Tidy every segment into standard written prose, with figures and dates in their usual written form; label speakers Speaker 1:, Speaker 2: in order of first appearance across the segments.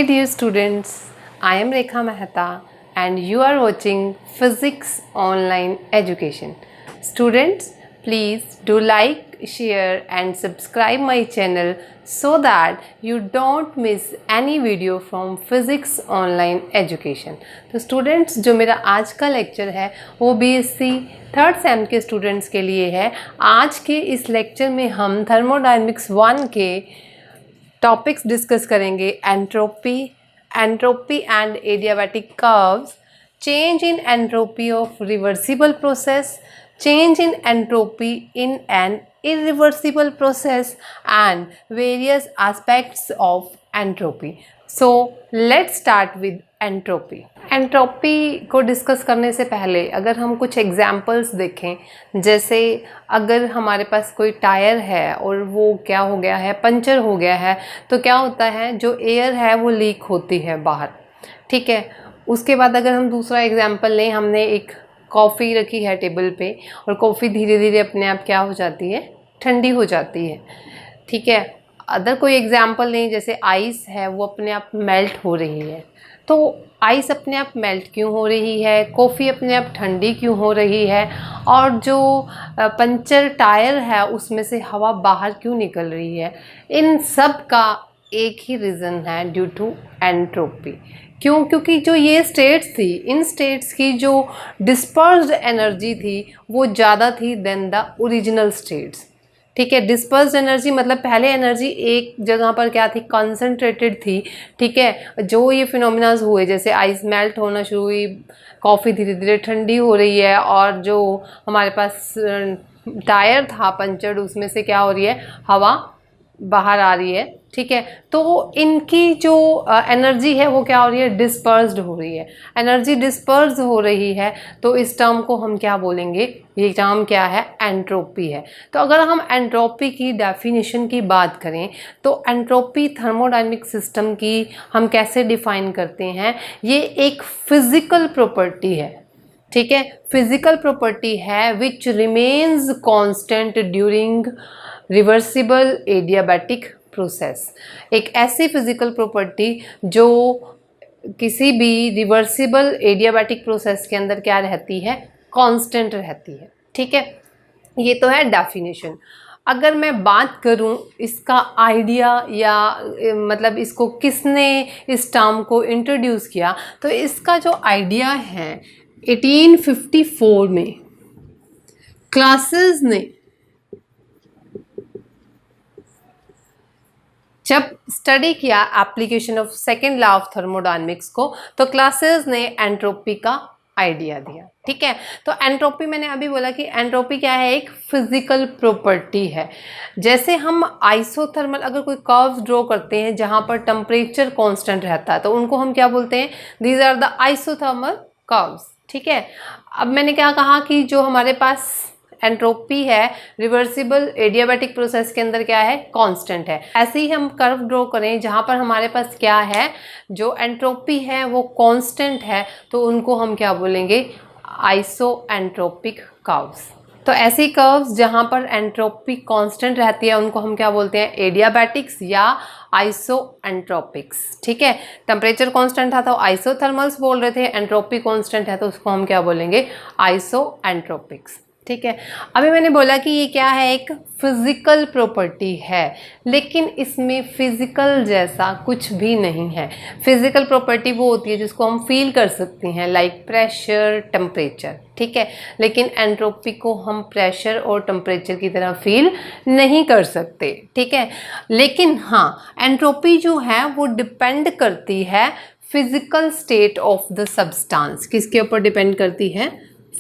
Speaker 1: Hey dear students, I am Rekha Mehta and you are watching Physics Online Education. Students, please do like, share and subscribe my channel so that you don't miss any video from Physics Online Education. तो students, जो मेरा आज का lecture है वो BSc third same के students के लिए है। आज के इस लेक्चर में हम थर्मोडायनेमिक्स 1 के टॉपिक्स डिस्कस करेंगे। Entropy and adiabatic curves, change in entropy of reversible process, change in entropy in an irreversible process and various aspects of entropy. So let's start with entropy. Entropy को discuss करने से पहले अगर हम कुछ examples देखें, जैसे अगर हमारे पास कोई टायर है और वो क्या हो गया है, पंचर हो गया है, तो क्या होता है, जो एयर है वो लीक होती है बाहर। ठीक है, उसके बाद अगर हम दूसरा एग्जाम्पल लें, हमने एक कॉफ़ी रखी है टेबल पे और कॉफ़ी धीरे धीरे अपने आप क्या हो जाती है, ठंडी हो जाती है। ठीक है, अदर कोई एग्जांपल नहीं, जैसे आइस है वो अपने आप मेल्ट हो रही है। तो आइस अपने आप मेल्ट क्यों हो रही है, कॉफ़ी अपने आप ठंडी क्यों हो रही है, और जो पंचर टायर है उसमें से हवा बाहर क्यों निकल रही है, इन सब का एक ही रीज़न है, ड्यू टू एंट्रोपी। क्यों? क्योंकि जो ये स्टेट्स थी, इन स्टेट्स की जो डिस्पर्स्ड एनर्जी थी वो ज़्यादा थी देन द ओरिजिनल स्टेट्स। ठीक है, डिस्पर्स्ड एनर्जी मतलब पहले एनर्जी एक जगह पर क्या थी, कॉन्सेंट्रेटेड थी। ठीक है, जो ये फिनोमिनाज हुए, जैसे आइस मेल्ट होना शुरू हुई, कॉफ़ी धीरे धीरे ठंडी हो रही है, और जो हमारे पास टायर था पंचर्ड, उसमें से क्या हो रही है, हवा बाहर आ रही है। ठीक है, तो इनकी जो एनर्जी है वो क्या हो रही है, डिस्पर्स्ड हो रही है। एनर्जी डिस्पर्स हो रही है तो इस टर्म को हम क्या बोलेंगे, ये टर्म क्या है, एंट्रोपी है। तो अगर हम एंट्रोपी की डेफिनेशन की बात करें तो एंट्रोपी थर्मोडायनेमिक सिस्टम की हम कैसे डिफाइन करते हैं, ये एक फिजिकल प्रॉपर्टी है। ठीक है, फिजिकल प्रॉपर्टी है which remains constant during reversible adiabatic process. एक ऐसी फिजिकल प्रॉपर्टी जो किसी भी रिवर्सिबल एडियाबैटिक प्रोसेस के अंदर क्या रहती है, कांस्टेंट रहती है। ठीक है, ये तो है डेफिनेशन। अगर मैं बात करूं इसका आइडिया या मतलब इसको किसने इस टर्म को इंट्रोड्यूस किया, तो इसका जो आइडिया है 1854 में क्लासेस ने जब स्टडी किया application of second law of thermodynamics को, तो क्लासेस ने एंट्रोपी का आइडिया दिया। ठीक है, तो एंट्रोपी मैंने अभी बोला कि एंट्रोपी क्या है, एक फिजिकल प्रॉपर्टी है। जैसे हम आइसोथर्मल अगर कोई कर्व्स ड्रॉ करते हैं जहां पर टेम्परेचर कांस्टेंट रहता है, तो उनको हम क्या बोलते हैं, these are the isothermal curves. ठीक है, अब मैंने क्या कहा कि जो हमारे पास एंट्रोपी है रिवर्सिबल एडियाबैटिक प्रोसेस के अंदर क्या है, कांस्टेंट है। ऐसे ही हम कर्व ड्रॉ करें जहां पर हमारे पास क्या है, जो एंट्रोपी है वो कांस्टेंट है, तो उनको हम क्या बोलेंगे, आइसो एंट्रोपिक कर्व्स। तो ऐसी कर्व्स जहां पर एंट्रोपी कांस्टेंट रहती है उनको हम क्या बोलते हैं, एडियाबैटिक्स या आइसो एंट्रोपिक्स। ठीक है, टेम्परेचर कांस्टेंट था तो आइसोथर्मल्स बोल रहे थे, एंट्रोपी कांस्टेंट है तो उसको हम क्या बोलेंगे, आइसो एंट्रोपिक्स। ठीक है, अभी मैंने बोला कि ये क्या है, एक फिजिकल प्रॉपर्टी है, लेकिन इसमें फिजिकल जैसा कुछ भी नहीं है। फिजिकल प्रॉपर्टी वो होती है जिसको हम फील कर सकते हैं, लाइक प्रेशर, टेम्परेचर। ठीक है, लेकिन एंट्रोपी को हम प्रेशर और टेम्परेचर की तरह फील नहीं कर सकते। ठीक है, लेकिन हाँ, एंट्रोपी जो है वो डिपेंड करती है physical state of the substance. किसके ऊपर डिपेंड करती है,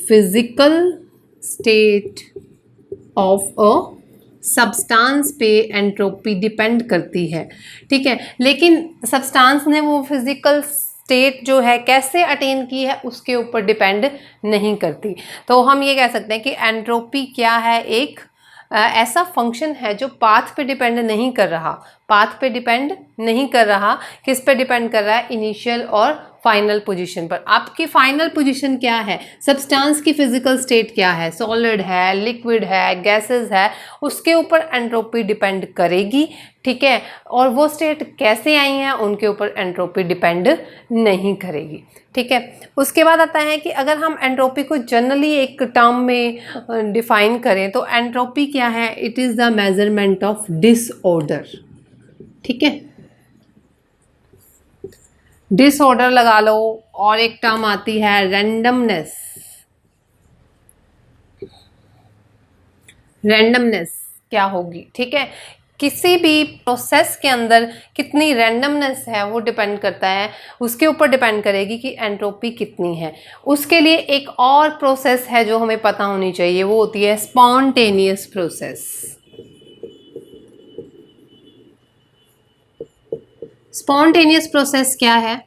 Speaker 1: physical state of a substance पे एंट्रोपी डिपेंड करती है। ठीक है, लेकिन सब्सटेंस ने वो फिजिकल स्टेट जो है कैसे अटेन की है उसके ऊपर डिपेंड नहीं करती। तो हम ये कह सकते हैं कि एंट्रोपी क्या है, एक ऐसा फंक्शन है जो पाथ पे डिपेंड नहीं कर रहा। पाथ पे डिपेंड नहीं कर रहा, किस पे डिपेंड कर रहा है, इनिशियल और फाइनल पोजीशन पर। आपकी फाइनल पोजीशन क्या है, सब्सटेंस की फिजिकल स्टेट क्या है, सॉलिड है, लिक्विड है, गैसेस है, उसके ऊपर एंट्रोपी डिपेंड करेगी। ठीक है, और वो स्टेट कैसे आई हैं उनके ऊपर एंट्रोपी डिपेंड नहीं करेगी। ठीक है, उसके बाद आता है कि अगर हम एंट्रोपी को जनरली एक टर्म में डिफाइन करें तो एंट्रोपी क्या है, it is the measurement of disorder. ठीक है, डिसऑर्डर लगा लो, और एक टर्म आती है रैंडमनेस। रैंडमनेस क्या होगी, ठीक है, किसी भी प्रोसेस के अंदर कितनी रैंडमनेस है वो डिपेंड करता है, उसके ऊपर डिपेंड करेगी कि एंट्रोपी कितनी है। उसके लिए एक और प्रोसेस है जो हमें पता होनी चाहिए, वो होती है स्पॉन्टेनियस प्रोसेस। स्पॉन्टेनियस प्रोसेस क्या है,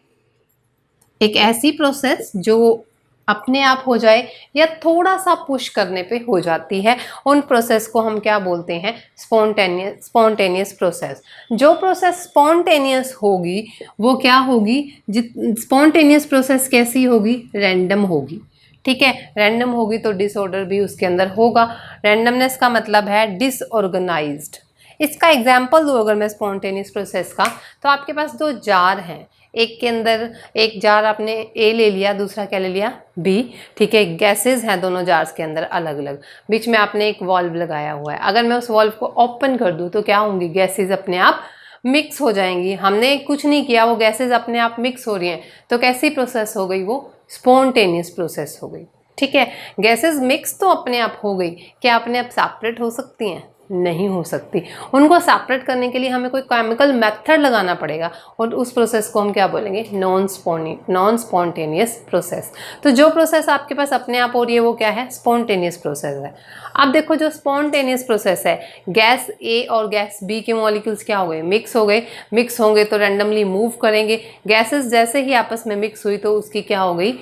Speaker 1: एक ऐसी प्रोसेस जो अपने आप हो जाए या थोड़ा सा पुश करने पे हो जाती है, उन प्रोसेस को हम क्या बोलते हैं, स्पॉन्टेनियस प्रोसेस। जो प्रोसेस स्पॉन्टेनियस होगी वो क्या होगी, स्पॉन्टेनियस प्रोसेस कैसी होगी, रैंडम होगी। ठीक है, रैंडम होगी तो डिसऑर्डर भी उसके अंदर होगा। रैंडमनेस का मतलब है डिसऑर्गेनाइज्ड। इसका एग्जाम्पल दूँ अगर मैं स्पॉन्टेनियस प्रोसेस का, तो आपके पास दो जार हैं, एक के अंदर एक जार आपने ए ले लिया, दूसरा क्या ले लिया, बी। ठीक है, गैसेस हैं दोनों जार्स के अंदर अलग अलग, बीच में आपने एक वॉल्व लगाया हुआ है। अगर मैं उस वॉल्व को ओपन कर दूं तो क्या होंगी, गैसेस अपने आप मिक्स हो जाएंगी। हमने कुछ नहीं किया, वो गैसेस अपने आप मिक्स हो रही हैं, तो कैसी प्रोसेस हो गई, वो स्पॉन्टेनियस प्रोसेस हो गई। ठीक है, गैसेस मिक्स तो अपने आप हो गई, क्या अपने आप सेपरेट हो सकती हैं, नहीं हो सकती। उनको सेपरेट करने के लिए हमें कोई केमिकल मेथड लगाना पड़ेगा, और उस प्रोसेस को हम क्या बोलेंगे, नॉन स्पॉन्टेनियस प्रोसेस। तो जो प्रोसेस आपके पास अपने आप हो रही है वो क्या है, स्पॉन्टेनियस प्रोसेस है। अब देखो जो स्पॉन्टेनियस प्रोसेस है, गैस ए और गैस बी के मॉलिक्यूल्स क्या हो गए, मिक्स हो गए। मिक्स होंगे तो रैंडमली मूव करेंगे। गैसेस जैसे ही आपस में मिक्स हुई तो उसकी क्या हो गई,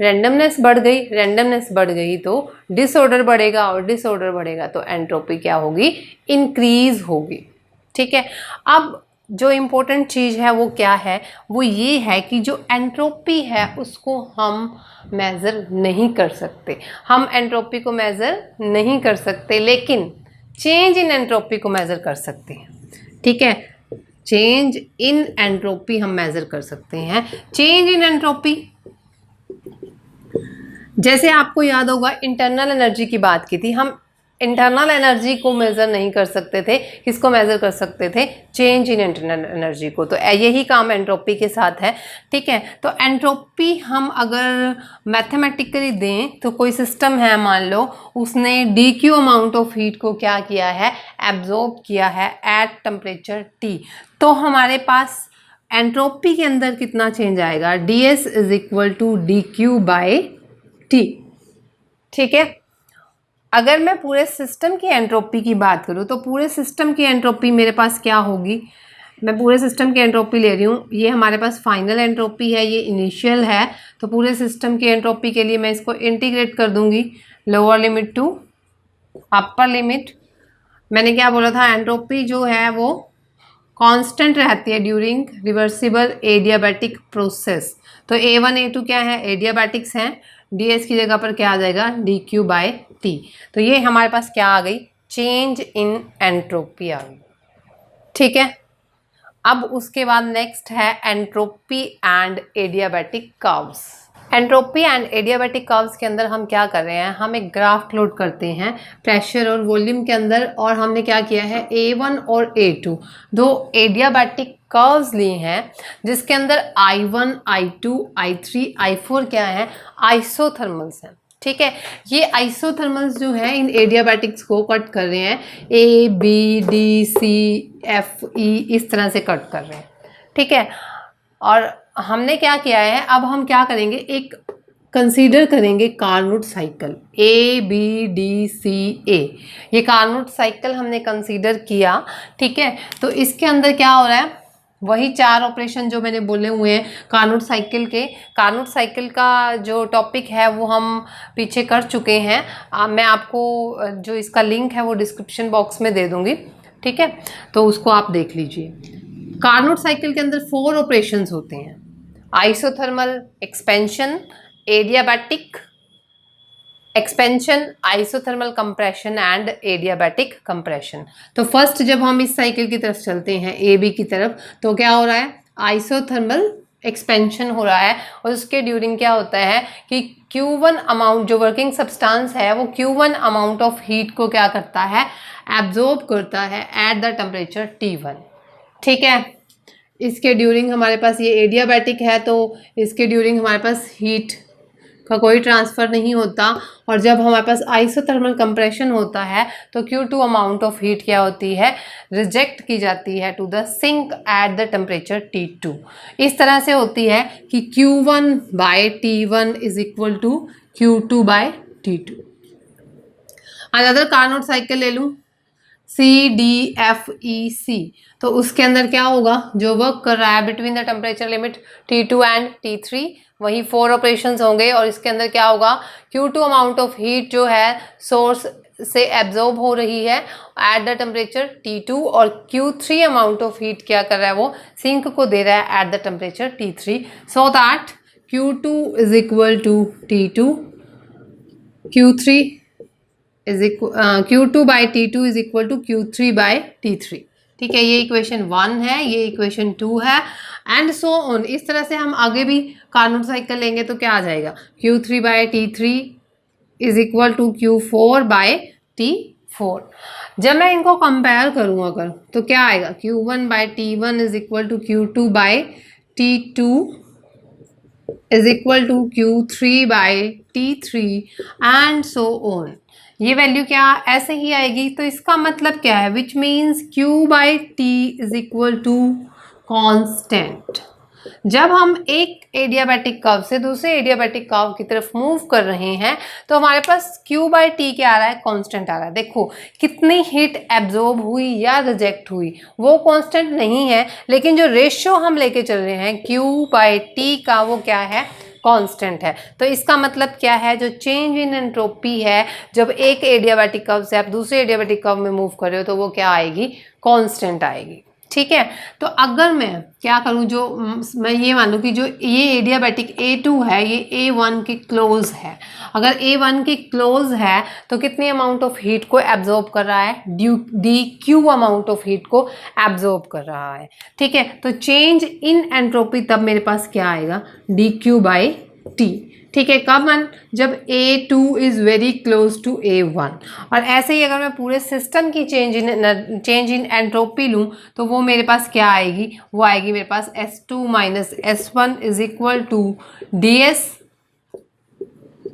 Speaker 1: रैंडमनेस बढ़ गई। रैंडमनेस बढ़ गई तो डिसऑर्डर बढ़ेगा, और डिसऑर्डर बढ़ेगा तो एंट्रोपी क्या होगी, इंक्रीज होगी। ठीक है, अब जो इम्पोर्टेंट चीज़ है वो क्या है, वो ये है कि जो एंट्रोपी है उसको हम मेज़र नहीं कर सकते। हम एंट्रोपी को मेज़र नहीं कर सकते, लेकिन चेंज इन एंट्रोपी को मेज़र कर सकते हैं। ठीक है, चेंज इन एंट्रोपी हम मेज़र कर सकते हैं। चेंज इन एंट्रोपी, जैसे आपको याद होगा इंटरनल एनर्जी की बात की थी, हम इंटरनल एनर्जी को मेज़र नहीं कर सकते थे, किसको मेज़र कर सकते थे, चेंज इन इंटरनल एनर्जी को। तो यही काम एंट्रोपी के साथ है। ठीक है, तो एंट्रोपी हम अगर मैथमेटिकली दें तो कोई सिस्टम है, मान लो उसने D Q amount of heat को क्या किया है, एब्जॉर्ब किया है एट टेम्परेचर टी, तो हमारे पास एंट्रोपी के अंदर कितना चेंज आएगा, D S is equal to D Q by T. ठीक है, अगर मैं पूरे सिस्टम की एंट्रोपी की बात करूं तो पूरे सिस्टम की एंट्रोपी मेरे पास क्या होगी, मैं पूरे सिस्टम की एंट्रोपी ले रही हूँ, ये हमारे पास फाइनल एंट्रोपी है, ये इनिशियल है। तो पूरे सिस्टम की एंट्रोपी के लिए मैं इसको इंटीग्रेट कर दूंगी, lower limit to upper limit. मैंने क्या बोला था, एंट्रोपी जो है वो कांस्टेंट रहती है ड्यूरिंग रिवर्सिबल एडियाबैटिक प्रोसेस। तो A1 A2 क्या है, एडियाबैटिक्स हैं, ds की जगह पर क्या आ जाएगा, dq बाय टी। तो ये हमारे पास क्या आ गई, चेंज इन एंट्रोपी आ गई। ठीक है, अब उसके बाद नेक्स्ट है entropy and adiabatic curves. Entropy and adiabatic curves के अंदर हम क्या कर रहे हैं, हम एक ग्राफ प्लॉट करते हैं प्रेशर और वॉल्यूम के अंदर, और हमने क्या किया है, A1 और A2 दो एडियाबैटिक कर्व्स लिए हैं, जिसके अंदर I1, I2, I3, I4 क्या है, आइसोथर्मल्स हैं। ठीक है, ये आइसोथर्मल्स जो है इन एडियाबैटिक्स को कट कर रहे हैं, A, B, D, C, F, E इस तरह से कट कर रहे हैं। ठीक है, और हमने क्या किया है, अब हम क्या करेंगे, एक कंसीडर करेंगे कार्नोट साइकिल ABDCA। ये कार्नोट साइकिल हमने कंसीडर किया। ठीक है, तो इसके अंदर क्या हो रहा है, वही चार ऑपरेशन जो मैंने बोले हुए हैं कार्नोट साइकिल के। कार्नोट साइकिल का जो टॉपिक है वो हम पीछे कर चुके हैं। मैं आपको जो इसका लिंक है वो डिस्क्रिप्शन बॉक्स में दे दूंगी। ठीक है, तो उसको आप देख लीजिए। कार्नोट साइकिल के अंदर 4 ऑपरेशंस होते हैं, isothermal expansion, adiabatic expansion, isothermal compression and adiabatic compression. तो फर्स्ट जब हम इस साइकिल की तरफ चलते हैं ए बी की तरफ, तो क्या हो रहा है, आइसोथर्मल एक्सपेंशन हो रहा है और उसके ड्यूरिंग क्या होता है कि Q1 अमाउंट, जो वर्किंग सब्सटेंस है वो Q1 अमाउंट ऑफ हीट को क्या करता है, एब्जॉर्ब करता है एट द टेम्परेचर T1। ठीक है, इसके ड्यूरिंग हमारे पास ये एडियाबैटिक है, तो इसके ड्यूरिंग हमारे पास हीट का कोई ट्रांसफ़र नहीं होता। और जब हमारे पास आइसोथर्मल कंप्रेशन होता है तो Q2 अमाउंट ऑफ हीट क्या होती है, रिजेक्ट की जाती है to the sink at the temperature T2। इस तरह से होती है कि Q1 by T1 is equal to Q2 by T2। Another Carnot cycle ले लूँ, CDFEC, तो उसके अंदर क्या होगा, जो वर्क कर रहा है between the temperature limit T2 and T3, वही 4 ऑपरेशंस होंगे और इसके अंदर क्या होगा, Q2 अमाउंट ऑफ हीट जो है सोर्स से एब्जॉर्ब हो रही है एट द टेम्परेचर T2 और Q3 अमाउंट ऑफ हीट क्या कर रहा है, वो सिंक को दे रहा है at the temperature T3, so that Q2 is equal to T2, Q3 is equal Q2 by T2 is equal to Q3 by T3। ठीक है, ये इक्वेशन 1 है, ये इक्वेशन 2 है एंड सो ऑन। इस तरह से हम आगे भी कार्नोट साइकिल लेंगे तो क्या आ जाएगा, Q3 by T3 is equal to Q4 by T4। जब मैं इनको कंपेयर करूँ अगर, तो क्या आएगा, Q1 by T1 is equal to Q2 by T2 is equal to Q3 by T3 and so on. ये वैल्यू क्या ऐसे ही आएगी, तो इसका मतलब क्या है, which means Q by T is equal to constant. जब हम एक एडियाबैटिक कर्व से दूसरे एडियाबैटिक कर्व की तरफ मूव कर रहे हैं तो हमारे पास Q बाई टी क्या आ रहा है, कांस्टेंट आ रहा है। देखो कितनी हीट एब्जॉर्ब हुई या रिजेक्ट हुई वो कांस्टेंट नहीं है, लेकिन जो रेशियो हम लेके चल रहे हैं Q बाई टी का वो क्या है, कांस्टेंट है। तो इसका मतलब क्या है, जो चेंज इन एंट्रोपी है जब एक एडियाबैटिक कर्व से आप दूसरे एडियाबैटिक कर्व में मूव कर रहे हो तो वो क्या आएगी, कांस्टेंट आएगी। ठीक है, तो अगर मैं क्या करूं, जो मैं ये मानूं कि जो ये एडियाबैटिक A2 है ये A1 के क्लोज है, अगर A1 के क्लोज है तो कितनी अमाउंट ऑफ हीट को एब्जॉर्ब कर रहा है, DQ अमाउंट ऑफ हीट को एब्जॉर्ब कर रहा है। ठीक है, तो चेंज इन एंट्रोपी तब मेरे पास क्या आएगा, DQ बाई टी। ठीक है, कब मन, जब A2 is very close to A1। और ऐसे ही अगर मैं पूरे सिस्टम की चेंज इन एंट्रोपी लूँ तो वो मेरे पास क्या आएगी, वो आएगी मेरे पास S2 minus S1 is equal to DS।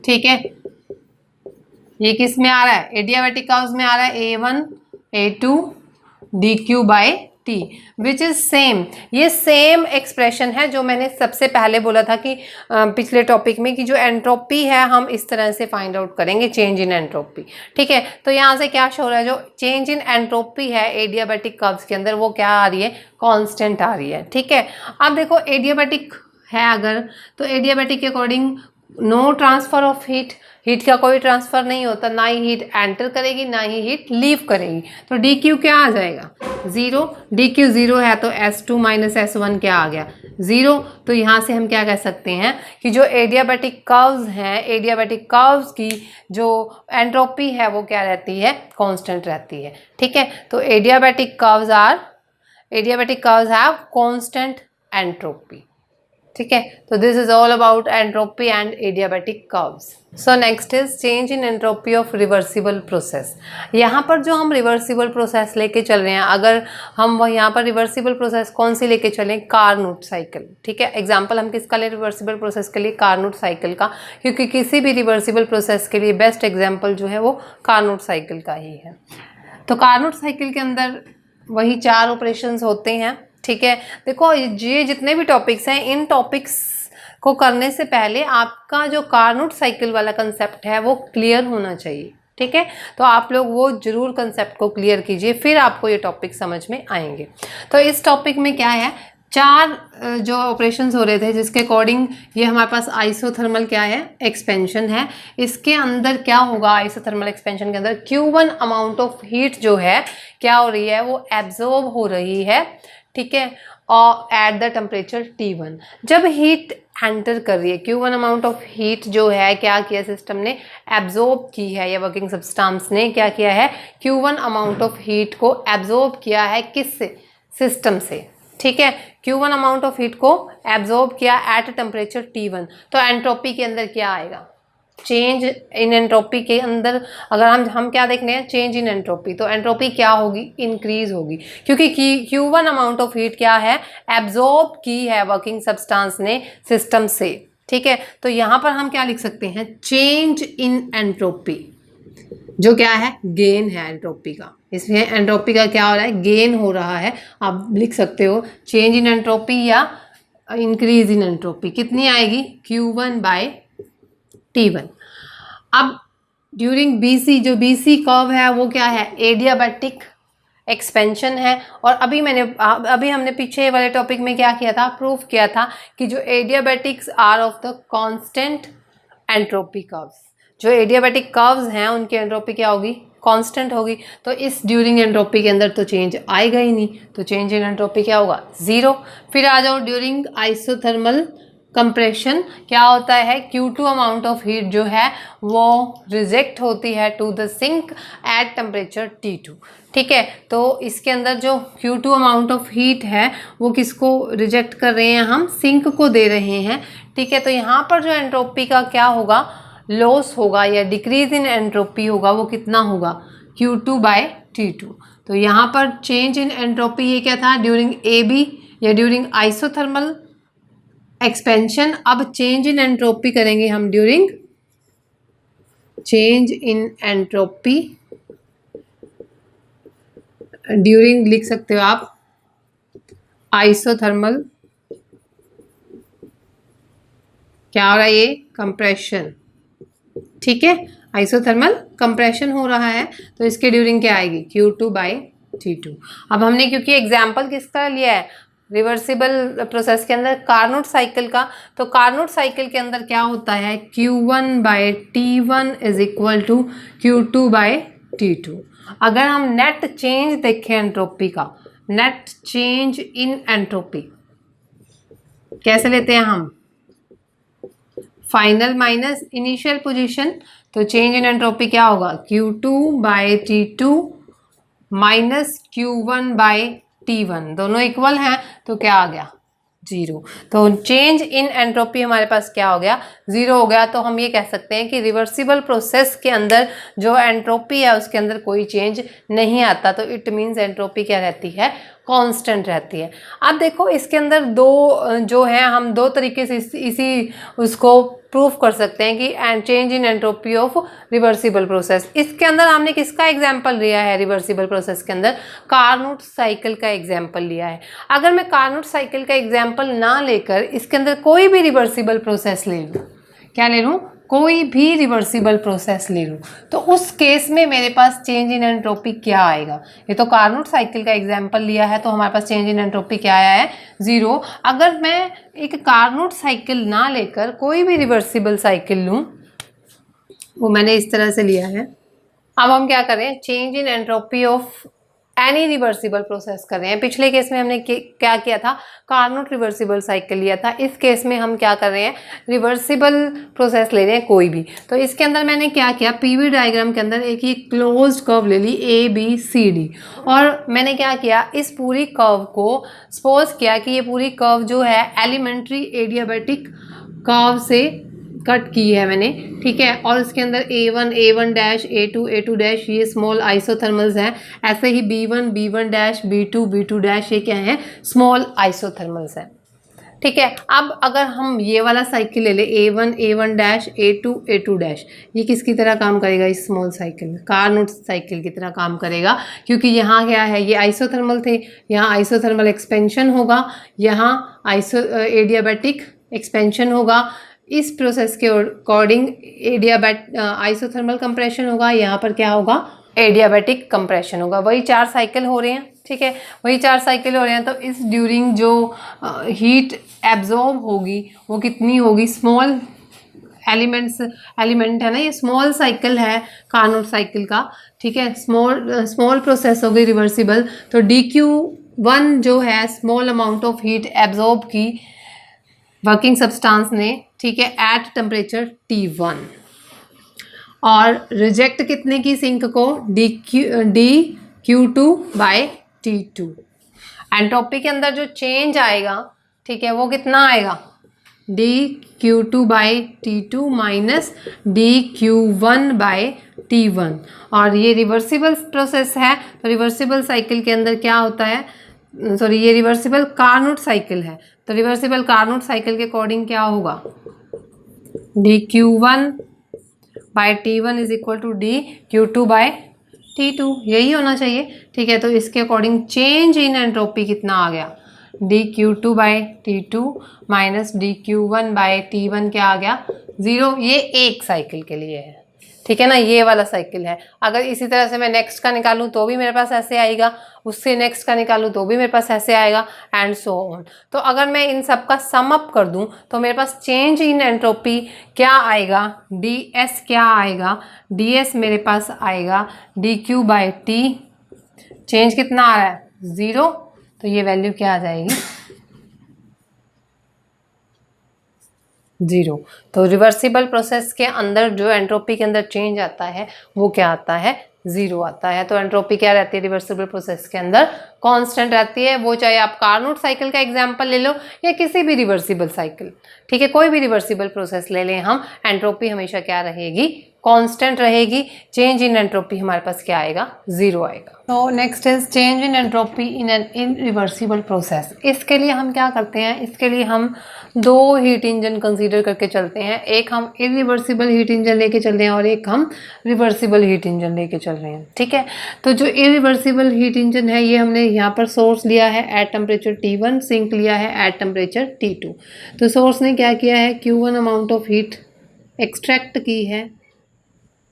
Speaker 1: ठीक है, ये किस में आ रहा है, एडियाबैटिक कर्व्स में आ रहा है, A1 A2 DQ by T which is same. ये सेम एक्सप्रेशन है जो मैंने सबसे पहले बोला था कि पिछले टॉपिक में, कि जो एंट्रोपी है हम इस तरह से फाइंड आउट करेंगे, चेंज इन एंट्रोपी। ठीक है, तो यहाँ से क्या शो हो रहा है, जो चेंज इन एंट्रोपी है एडियाबैटिक कर्व्स के अंदर वो क्या आ रही है, कांस्टेंट आ रही है। ठीक है, अब देखो एडियाबैटिक है अगर, तो एडियाबैटिक के according no transfer of heat, heat का कोई ट्रांसफर नहीं होता, ना ही हीट एंटर करेगी ना ही हीट लीव करेगी, तो DQ क्या आ जाएगा, 0। DQ 0 है तो S2 माइनस S1 क्या आ गया, 0। तो यहाँ से हम क्या कह सकते हैं कि जो एडियाबैटिक कर्व्स हैं, एडियाबैटिक कर्व्स की जो एंट्रोपी है वो क्या रहती है, कांस्टेंट रहती है। ठीक है, तो adiabatic curves have constant entropy. ठीक है, तो this is all about entropy and adiabatic curves. So next is change in entropy of reversible process. यहाँ पर जो हम रिवर्सिबल प्रोसेस लेके चल रहे हैं, अगर हम वह यहाँ पर रिवर्सिबल प्रोसेस कौन सी लेके चलें, कार्नोट साइकिल। ठीक है, एग्जाम्पल हम किसका ले रिवर्सिबल प्रोसेस के लिए, कार्नोट साइकिल का, क्योंकि किसी भी रिवर्सिबल प्रोसेस के लिए बेस्ट एग्जाम्पल जो है वो कार्नोट साइकिल का ही है। तो कार्नोट साइकिल के अंदर वही 4 ऑपरेशंस होते हैं। ठीक है, देखो ये जितने भी टॉपिक्स हैं, इन टॉपिक्स को करने से पहले आपका जो कार्नोट साइकिल वाला कंसेप्ट है वो क्लियर होना चाहिए। ठीक है, तो आप लोग वो जरूर कंसेप्ट को क्लियर कीजिए, फिर आपको ये टॉपिक समझ में आएंगे। तो इस टॉपिक में क्या है, 4 जो ऑपरेशंस हो रहे थे जिसके अकॉर्डिंग ये हमारे पास आइसोथर्मल क्या है, एक्सपेंशन है। इसके अंदर क्या होगा, आइसोथर्मल एक्सपेंशन के अंदर Q1 अमाउंट ऑफ हीट जो है क्या हो रही है, वो एब्जॉर्ब हो रही है। ठीक है, और एट द टेम्परेचर T1। जब हीट एंटर कर रही है, Q1 अमाउंट ऑफ हीट जो है क्या किया सिस्टम ने, एब्जॉर्ब की है, या वर्किंग सब्सटेंस ने क्या किया है, Q1 अमाउंट ऑफ हीट को एब्जॉर्ब किया है, किससे, सिस्टम से। ठीक है, Q1 अमाउंट ऑफ हीट को एब्जॉर्ब किया एट टेम्परेचर T1। तो एंट्रोपी के अंदर क्या आएगा, चेंज इन एंट्रोपी के अंदर अगर हम क्या देखने हैं, चेंज इन एंट्रोपी, तो एंट्रोपी क्या होगी, इंक्रीज होगी, क्योंकि Q1 अमाउंट ऑफ हीट क्या है, एब्जॉर्ब की है वर्किंग सब्सटेंस ने सिस्टम से। ठीक है, तो यहाँ पर हम क्या लिख सकते हैं, चेंज इन एंट्रोपी, जो क्या है, गेन है एंट्रोपी का। इसमें एंट्रोपी का क्या हो रहा है, गेन हो रहा है। आप लिख सकते हो चेंज इन एंट्रोपी या इंक्रीज इन एंट्रोपी कितनी आएगी, Q1 बाय T1। अब ड्यूरिंग BC, जो BC कर्व है वो क्या है, एडियाबैटिक एक्सपेंशन है। और अभी हमने पीछे वाले टॉपिक में क्या किया था, प्रूफ किया था कि जो adiabatics are of the constant entropy curves, जो एडियाबैटिक कर्व्स हैं उनकी एंट्रोपी क्या होगी, कांस्टेंट होगी। तो इस ड्यूरिंग एंट्रोपी के अंदर तो चेंज आएगा ही नहीं, तो चेंज इन एंट्रोपी क्या होगा, 0। फिर आ जाओ ड्यूरिंग आइसोथर्मल कंप्रेशन, क्या होता है, Q2 अमाउंट ऑफ हीट जो है वो रिजेक्ट होती है to the sink at temperature T2। ठीक है, तो इसके अंदर जो Q2 अमाउंट ऑफ हीट है वो किसको रिजेक्ट कर रहे हैं, हम सिंक को दे रहे हैं। ठीक है, तो यहाँ पर जो एंट्रोपी का क्या होगा, लॉस होगा या डिक्रीज इन एंट्रोपी होगा, वो कितना होगा, Q2 बाय T2। तो यहाँ पर चेंज इन एंट्रोपी ये क्या था, ड्यूरिंग AB या ड्यूरिंग आइसोथर्मल एक्सपेंशन। अब चेंज इन एंट्रोपी करेंगे हम during change in entropy, during लिख सकते हो आप आइसोथर्मल, क्या हो रहा है ये, कंप्रेशन। ठीक है, आइसोथर्मल कंप्रेशन हो रहा है, तो इसके ड्यूरिंग क्या आएगी, Q2 बाय T2। अब हमने क्योंकि एग्जाम्पल किसका लिया है, रिवर्सिबल प्रोसेस के अंदर कार्नोट साइकिल का, तो कार्नोट साइकिल के अंदर क्या होता है, Q1 by T1 is equal to Q2 by T2। अगर हम नेट चेंज देखें एंट्रोपी का, नेट चेंज इन एंट्रोपी कैसे लेते हैं हम, फाइनल माइनस इनिशियल पोजीशन। तो चेंज इन एंट्रोपी क्या होगा, Q2 by T2 minus Q1 by T1, दोनों इक्वल हैं, तो क्या आ गया, 0। तो चेंज इन एंट्रोपी हमारे पास क्या हो गया, 0 हो गया। तो हम ये कह सकते हैं कि रिवर्सिबल प्रोसेस के अंदर जो एंट्रोपी है उसके अंदर कोई चेंज नहीं आता, तो इट मीन्स एंट्रोपी क्या रहती है, कांस्टेंट रहती है। अब देखो इसके अंदर दो जो है, हम दो तरीके से इसी उसको प्रूफ कर सकते हैं कि change in entropy of reversible process. इसके अंदर हमने किसका एग्जाम्पल लिया है, रिवर्सिबल प्रोसेस के अंदर कार्नोट साइकिल का एग्जाम्पल लिया है। अगर मैं कार्नोट साइकिल का एग्जाम्पल ना लेकर इसके अंदर कोई भी रिवर्सिबल प्रोसेस ले लूँ, क्या ले लूँ, कोई भी रिवर्सिबल प्रोसेस ले लूँ, तो उस केस में मेरे पास चेंज इन एंट्रोपी क्या आएगा। ये तो कार्नोट साइकिल का एग्जाम्पल लिया है, तो हमारे पास चेंज इन एंट्रोपी क्या आया है, 0। अगर मैं एक कार्नोट साइकिल ना लेकर कोई भी रिवर्सिबल साइकिल लूँ, वो मैंने इस तरह से लिया है। अब हम क्या करें, change in entropy of any reversible process कर रहे हैं। पिछले केस में हमने क्या किया था, कार्नोट रिवर्सिबल साइकिल लिया था। इस केस में हम क्या कर रहे हैं, रिवर्सिबल प्रोसेस ले रहे हैं कोई भी। तो इसके अंदर मैंने क्या किया, पीवी डायग्राम के अंदर एक ये क्लोज्ड कर्व ले ली ABCD, और मैंने क्या किया, इस पूरी कर्व को सपोज किया कि ये पूरी कर्व जो है एलिमेंट्री एडियाबैटिक कर्व से कट की है मैंने। ठीक है, और इसके अंदर A1 A1 dash A2 A2 dash ये स्मॉल आइसोथर्मल्स हैं। ऐसे ही B1 B1 dash B2 B2 dash ये क्या है, स्मॉल आइसोथर्मल्स हैं। ठीक है, अब अगर हम ये वाला साइकिल ले ले A1 A1 dash A2 A2 dash, ये किसकी तरह काम करेगा, इस स्मॉल साइकिल में कार्नोट साइकिल की तरह काम करेगा, क्योंकि यहाँ क्या है, ये आइसोथर्मल थे, यहाँ आइसोथर्मल एक्सपेंशन होगा, यहाँ एडियाबैटिक एक्सपेंशन होगा। इस प्रोसेस के अकॉर्डिंग आइसोथर्मल कंप्रेशन होगा, यहाँ पर क्या होगा, एडियाबैटिक कंप्रेशन होगा। वही 4 साइकिल हो रहे हैं। ठीक है, वही 4 साइकिल हो रहे हैं। तो इस ड्यूरिंग जो हीट एब्जॉर्ब होगी वो कितनी होगी, स्मॉल एलिमेंट है ना, ये स्मॉल साइकिल है कार्नोट साइकिल का। ठीक है, स्मॉल प्रोसेस हो गई रिवर्सिबल, तो DQ वन जो है small amount of heat absorb की वर्किंग सब्सटेंस ने, ठीक है, एट टेम्परेचर T1, और रिजेक्ट कितने की सिंक को, dQ2/T2। एंट्रोपी के अंदर जो चेंज आएगा, ठीक है, वो कितना आएगा, dQ2/T2 माइनस dQ1/T1। और ये रिवर्सिबल प्रोसेस है, तो रिवर्सिबल साइकिल के अंदर क्या होता है, सॉरी ये रिवर्सिबल कार्नोट साइकिल है, तो रिवर्सिबल कार्नोट साइकिल के अकॉर्डिंग क्या होगा, dQ1/T1 is equal to dQ2/T2, यही होना चाहिए, ठीक है। तो इसके अकॉर्डिंग चेंज इन एंट्रोपी कितना आ गया, dQ2/T2 माइनस dQ1/T1 क्या आ गया, 0। ये एक साइकिल के लिए है, ठीक है ना, ये वाला साइकिल है। अगर इसी तरह से मैं नेक्स्ट का निकालूं तो भी मेरे पास ऐसे आएगा, उससे नेक्स्ट का निकालूं तो भी मेरे पास ऐसे आएगा, एंड सो ऑन। तो अगर मैं इन सब का सम अप कर दूं तो मेरे पास चेंज इन एंट्रोपी क्या आएगा, ds क्या आएगा, ds मेरे पास आएगा dQ/T, चेंज कितना आ रहा है, 0, तो ये वैल्यू क्या आ जाएगी, 0। तो रिवर्सिबल प्रोसेस के अंदर जो एंट्रोपी के अंदर चेंज आता है वो क्या आता है, 0 आता है। तो एंट्रोपी क्या रहती है रिवर्सिबल प्रोसेस के अंदर, कांस्टेंट रहती है। वो चाहे आप कार्नोट साइकिल का एग्जांपल ले लो या किसी भी रिवर्सिबल साइकिल, ठीक है, कोई भी रिवर्सिबल प्रोसेस ले लें हम, एंट्रोपी हमेशा क्या रहेगी, कांस्टेंट रहेगी। चेंज इन एंट्रोपी हमारे पास क्या आएगा, 0 आएगा। तो next is change in entropy in an irreversible process. इसके लिए हम क्या करते हैं, इसके लिए हम दो हीट इंजन कंसीडर करके चलते हैं। एक हम इरिवर्सिबल हीट इंजन लेके चल रहे हैं और एक हम रिवर्सिबल हीट इंजन लेके चल रहे हैं, ठीक है। तो जो इरिवर्सिबल हीट इंजन है ये हमने यहाँ पर सोर्स लिया है एट टेम्परेचर T1, सिंक लिया है एट टेम्परेचर T2। तो सोर्स ने क्या किया है, Q1 amount of heat extract की है,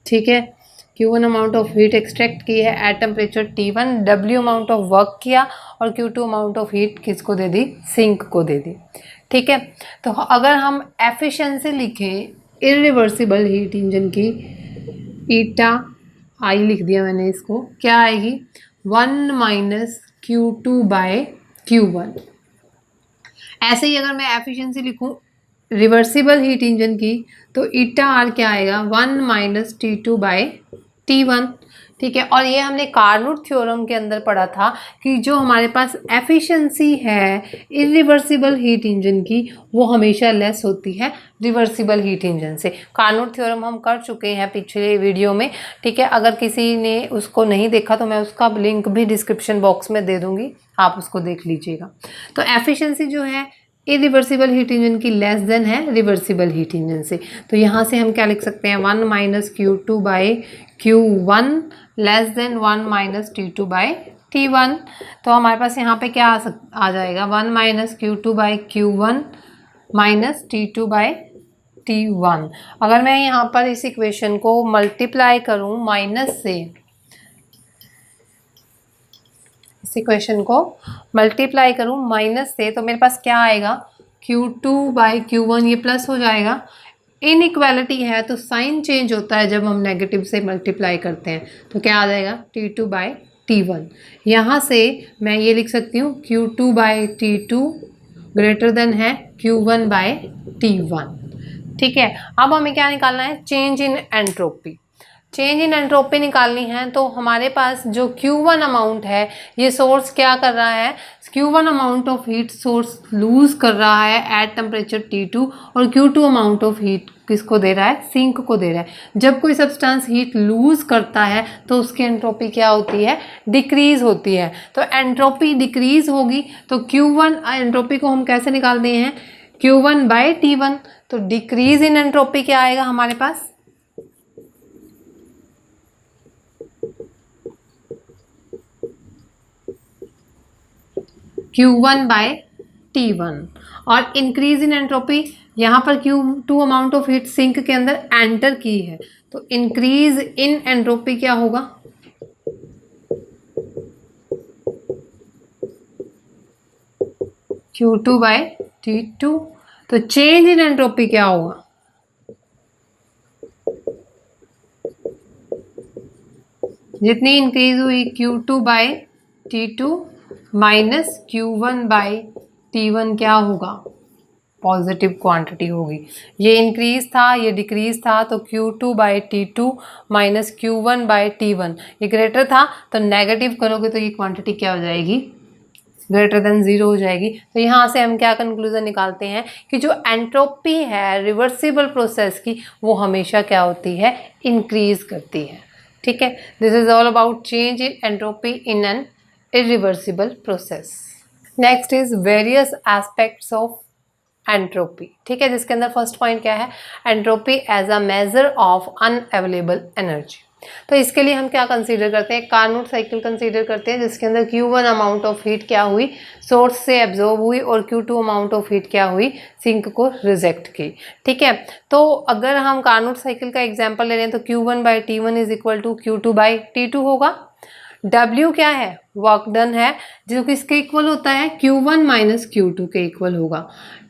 Speaker 1: ठीक है, Q1 amount of heat extract की है at temperature T1, W amount of work किया और Q2 अमाउंट ऑफ हीट किसको दे दी, सिंक को दे दी, ठीक है। तो अगर हम एफिशिएंसी लिखें इरिवर्सिबल हीट इंजन की, ईटा आई लिख दिया मैंने, इसको क्या आएगी, 1 माइनस Q2/Q1। ऐसे ही अगर मैं एफिशिएंसी लिखूं रिवर्सिबल हीट इंजन की, तो ईटा आर क्या आएगा, 1 माइनस T2/T1, ठीक है। और ये हमने कार्नोट थ्योरम के अंदर पढ़ा था कि जो हमारे पास एफिशिएंसी है इरिवर्सिबल हीट इंजन की वो हमेशा लेस होती है रिवर्सिबल हीट इंजन से। कार्नोट थ्योरम हम कर चुके हैं पिछले वीडियो में, ठीक है। अगर किसी ने उसको नहीं देखा तो मैं उसका लिंक भी डिस्क्रिप्शन बॉक्स में दे दूंगी, आप उसको देख लीजिएगा। तो एफिशिएंसी जो है इरिवर्सिबल हीट इंजन की लेस देन है रिवर्सिबल हीट इंजन से। तो यहाँ से हम क्या लिख सकते हैं, 1 minus Q2/Q1 less than 1 minus T2/T1। तो हमारे पास यहाँ पे क्या आ जाएगा, 1 माइनस Q2/Q1 माइनस T2/T1। अगर मैं यहाँ पर इस इक्वेशन को मल्टीप्लाई करूँ माइनस से, इस इक्वेशन को मल्टीप्लाई करूँ माइनस से, तो मेरे पास क्या आएगा, Q2/Q1 ये प्लस हो जाएगा। इनइक्वालिटी है तो साइन चेंज होता है जब हम नेगेटिव से मल्टीप्लाई करते हैं, तो क्या आ जाएगा, T2/T1। यहाँ से मैं ये लिख सकती हूँ Q2/T2 ग्रेटर देन है Q1/T1, ठीक है। अब हमें क्या निकालना है, change in entropy. Change in entropy निकालनी है तो हमारे पास जो Q1 अमाउंट है ये सोर्स क्या कर रहा है, Q1 amount of heat source lose कर रहा है एट टेम्परेचर T2 और Q2 अमाउंट ऑफ हीट किसको दे रहा है, सिंक को दे रहा है। जब कोई सब्सटेंस हीट लूज करता है तो उसकी एंट्रोपी क्या होती है, डिक्रीज होती है। तो एंट्रोपी डिक्रीज होगी तो Q1 एंट्रोपी को हम कैसे निकालते हैं, Q1/T1। तो डिक्रीज इन एंट्रोपी क्या आएगा हमारे पास, Q1/T1। और इंक्रीज इन एंट्रोपी, यहाँ पर Q2 amount of heat sink के अंदर एंटर की है, तो इंक्रीज इन एंट्रोपी क्या होगा, Q2/T2। तो चेंज इन एंट्रोपी क्या होगा, जितनी इंक्रीज हुई Q2/T2 माइनस Q1/T1 क्या होगा, पॉजिटिव क्वांटिटी होगी। ये इंक्रीज था, ये डिक्रीज था, तो Q2/T2 माइनस Q1/T1, ये ग्रेटर था तो नेगेटिव करोगे तो ये क्वांटिटी क्या हो जाएगी, ग्रेटर देन 0 हो जाएगी। तो यहाँ से हम क्या कंक्लूजन निकालते हैं कि जो एंट्रोपी है रिवर्सिबल प्रोसेस की, वो हमेशा क्या होती है, इंक्रीज करती है। ठीक है, this is all about change in entropy in an irreversible process. Next is various aspects of entropy. ठीक है, जिसके अंदर फर्स्ट पॉइंट क्या है, entropy as a measure of unavailable energy. तो इसके लिए हम क्या कंसीडर करते हैं, कार्नोट साइकिल कंसीडर करते हैं, जिसके अंदर Q1 अमाउंट ऑफ हीट क्या हुई, सोर्स से एब्जॉर्ब हुई, और Q2 अमाउंट ऑफ हीट क्या हुई, सिंक को रिजेक्ट की। ठीक है, तो अगर हम कार्नोट साइकिल का एग्जाम्पल ले रहे हैं तो Q1/T1 is equal to Q2/T2 होगा। W क्या है, वर्क डन है, जो कि इसके इक्वल होता है Q1 माइनस Q2 के इक्वल होगा।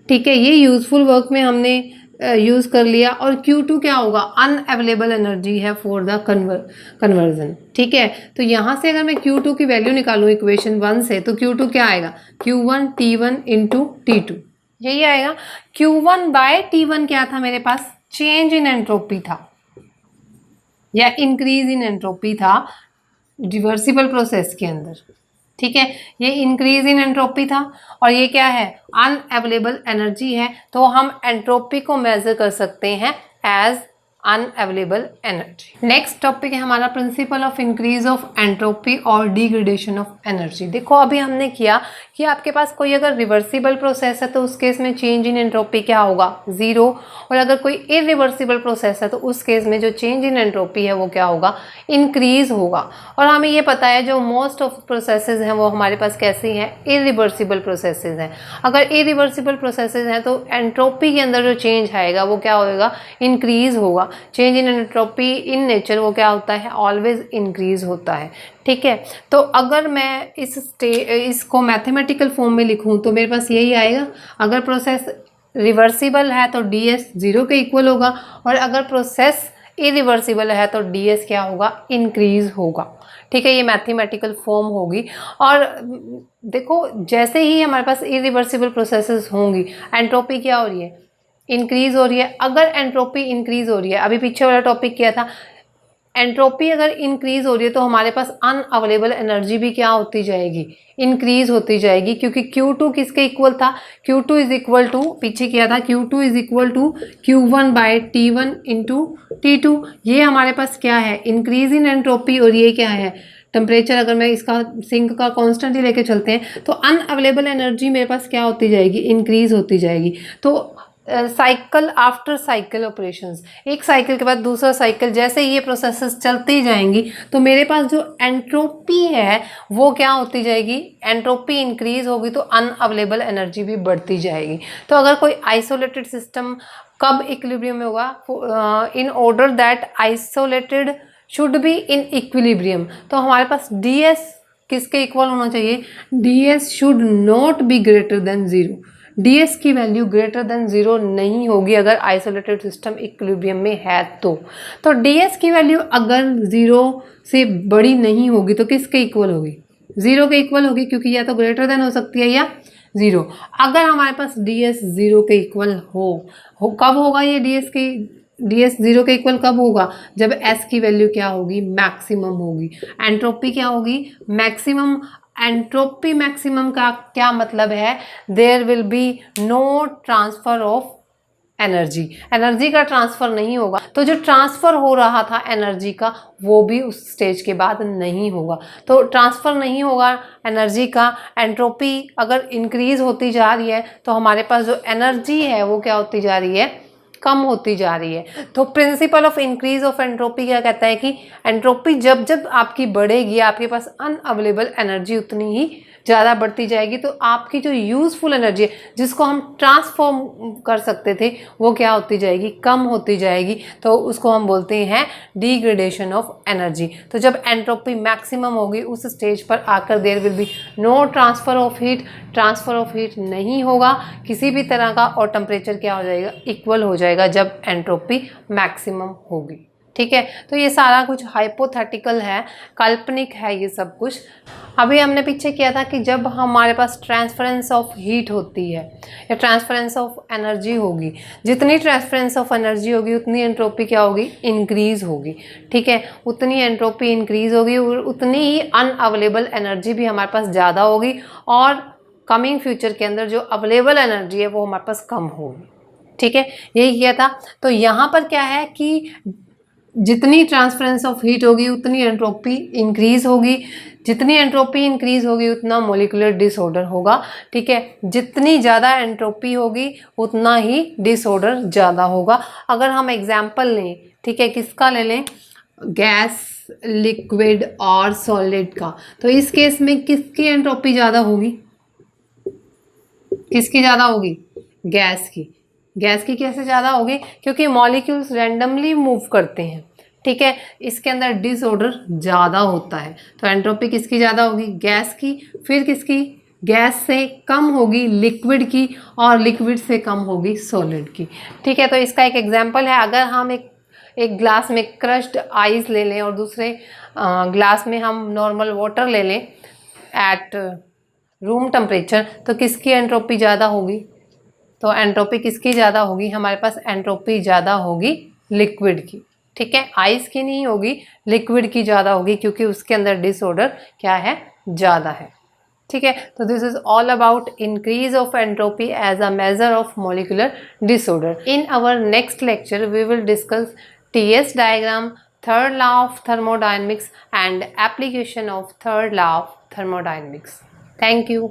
Speaker 1: ठीक है, ये यूजफुल वर्क में हमने यूज़ कर लिया। और Q2 क्या होगा, अनअवेलेबल एनर्जी है फॉर द कन्वर्जन। ठीक है, तो यहाँ से अगर मैं Q2 की वैल्यू निकालूँ इक्वेशन 1 से, तो Q2 क्या आएगा, Q1T1 इंटू T2, यही आएगा। Q1/T1 क्या था मेरे पास, चेंज इन एंट्रोपी था या इंक्रीज इन एंट्रोपी था रिवर्सिबल प्रोसेस के अंदर। ठीक है, ये इंक्रीज इन एंट्रोपी था, और ये क्या है, अनअवेलेबल एनर्जी है, तो हम एंट्रोपी को मेजर कर सकते हैं as unavailable energy. Next topic है हमारा principle of increase of entropy और डिग्रेडेशन ऑफ एनर्जी। देखो अभी हमने किया कि आपके पास कोई अगर रिवर्सिबल प्रोसेस है तो उस केस में चेंज इन एंट्रोपी क्या होगा, 0, और अगर कोई इरिवर्सिबल प्रोसेस है तो उस केस में जो चेंज इन एंट्रोपी है वो क्या होगा, इंक्रीज होगा। और हमें ये पता है जो मोस्ट ऑफ प्रोसेसेस हैं वो हमारे पास कैसी हैं, इरिवर्सिबल प्रोसेसेस हैं। अगर इरिवर्सिबल प्रोसेसेस हैं तो एंट्रोपी के अंदर जो चेंज आएगा वो क्या होगा, इंक्रीज होगा। Change in entropy in nature वो क्या होता है, ऑलवेज इंक्रीज होता है। ठीक है, तो अगर मैं इसको मैथमेटिकल फॉर्म में लिखूं तो मेरे पास यही आएगा, अगर प्रोसेस रिवर्सिबल है तो ds 0 के इक्वल होगा, और अगर प्रोसेस इरिवर्सिबल है तो ds क्या होगा, इंक्रीज होगा। ठीक है, ये मैथमेटिकल फॉर्म होगी। और देखो जैसे ही हमारे पास इरिवर्सिबल प्रोसेसेस होंगी, एंट्रोपी क्या हो रही है, इंक्रीज हो रही है। अगर एंट्रोपी इंक्रीज हो रही है, अभी पीछे वाला टॉपिक क्या था, एंट्रोपी अगर इंक्रीज हो रही है तो हमारे पास अनअवेलेबल एनर्जी भी क्या होती जाएगी, इंक्रीज होती जाएगी, क्योंकि Q2 किसके इक्वल था, Q2 इज इक्वल टू, पीछे किया था, Q2 is equal to Q1/T1 into T2। ये हमारे पास क्या है, इंक्रीज इन एंट्रोपी, और ये क्या है, टेम्परेचर। अगर मैं इसका सिंक का कांस्टेंट ही लेके चलते हैं तो अनअवेलेबल एनर्जी मेरे पास क्या होती जाएगी, इंक्रीज होती जाएगी। तो साइकिल आफ्टर साइकिल ऑपरेशंस, एक साइकिल के बाद दूसरा साइकिल, जैसे ये प्रोसेसेस चलती जाएंगी तो मेरे पास जो एंट्रोपी है वो क्या होती जाएगी, एंट्रोपी इंक्रीज होगी तो अनअवेलेबल एनर्जी भी बढ़ती जाएगी। तो अगर कोई आइसोलेटेड सिस्टम कब इक्विलिब्रियम में होगा, in order that isolated should be in equilibrium, तो हमारे पास ds किसके इक्वल होना चाहिए, ds should not be greater than 0। ds की वैल्यू ग्रेटर देन 0 नहीं होगी अगर आइसोलेटेड सिस्टम इक्विलिब्रियम में है तो ds की वैल्यू अगर 0 से बड़ी नहीं होगी तो किसके इक्वल होगी, 0 के इक्वल होगी, क्योंकि या तो ग्रेटर देन हो सकती है या 0। अगर हमारे पास ds 0 के इक्वल हो कब होगा ये ds 0 के इक्वल कब होगा, जब s की वैल्यू क्या होगी, मैक्सिमम होगी। एंट्रोपी क्या होगी, मैक्सिमम। एंट्रोपी मैक्सिमम का क्या मतलब है, there will be no transfer of energy, energy का ट्रांसफर नहीं होगा। तो जो ट्रांसफर हो रहा था एनर्जी का वो भी उस स्टेज के बाद नहीं होगा। तो ट्रांसफर नहीं होगा एनर्जी का, एंट्रोपी अगर इंक्रीज होती जा रही है तो हमारे पास जो एनर्जी है वो क्या होती जा रही है, कम होती जा रही है। तो principal of increase of entropy क्या कहता है कि एंट्रोपी जब जब आपकी बढ़ेगी, आपके पास अनअवेलेबल एनर्जी उतनी ही ज़्यादा बढ़ती जाएगी, तो आपकी जो यूज़फुल एनर्जी है जिसको हम ट्रांसफॉर्म कर सकते थे वो क्या होती जाएगी, कम होती जाएगी। तो उसको हम बोलते हैं डिग्रेडेशन ऑफ एनर्जी। तो जब एंट्रोपी मैक्सिमम होगी उस स्टेज पर आकर there will be no transfer of heat, transfer of heat नहीं होगा किसी भी तरह का, और टेम्परेचर क्या हो जाएगा, इक्वल हो जाएगा जब एंट्रोपी मैक्सिमम होगी। ठीक है, तो ये सारा कुछ हाइपोथेटिकल है, काल्पनिक है ये सब कुछ। अभी हमने पीछे किया था कि जब हमारे पास ट्रांसफरेंस ऑफ हीट होती है या ट्रांसफरेंस ऑफ एनर्जी होगी, जितनी ट्रांसफरेंस ऑफ एनर्जी होगी उतनी एंट्रोपी क्या होगी, इंक्रीज होगी। ठीक है, उतनी एंट्रोपी इंक्रीज होगी और उतनी ही अनअवेलेबल एनर्जी भी हमारे पास ज़्यादा होगी, और कमिंग फ्यूचर के अंदर जो अवेलेबल एनर्जी है वो हमारे पास कम होगी। ठीक है, यही किया था। तो यहाँ पर क्या है कि जितनी ट्रांसफरेंस ऑफ हीट होगी उतनी एंट्रोपी इंक्रीज होगी, जितनी एंट्रोपी इंक्रीज होगी उतना मोलिकुलर डिसऑर्डर होगा। ठीक है, जितनी ज़्यादा एंट्रोपी होगी उतना ही डिसऑर्डर ज़्यादा होगा। अगर हम एग्जाम्पल लें, ठीक है, किसका ले लें, गैस, लिक्विड और सॉलिड का, तो इस केस में किसकी एंट्रोपी ज़्यादा होगी, किसकी ज़्यादा होगी, गैस की। गैस की कैसे ज़्यादा होगी, क्योंकि मॉलिक्यूल्स रैंडमली मूव करते हैं। ठीक है, इसके अंदर डिसऑर्डर ज़्यादा होता है, तो एंट्रोपी किसकी ज़्यादा होगी, गैस की। फिर किसकी, गैस से कम होगी लिक्विड की, और लिक्विड से कम होगी सॉलिड की। ठीक है, तो इसका एक एग्जांपल है, अगर हम एक ग्लास में क्रश्ड आइस ले लें और दूसरे ग्लास में हम नॉर्मल वाटर ले लें एट रूम टेम्परेचर, तो किसकी एंट्रोपी ज़्यादा होगी, तो एंट्रोपी किसकी ज़्यादा होगी, हमारे पास एंट्रोपी ज़्यादा होगी लिक्विड की। ठीक है, आइस की नहीं होगी, लिक्विड की ज़्यादा होगी, क्योंकि उसके अंदर डिसऑर्डर क्या है, ज़्यादा है। ठीक है, तो this is all about increase of entropy as a measure of molecular disorder. In our next lecture we will discuss TS diagram, third law of thermodynamics and application of third law of thermodynamics. Thank you.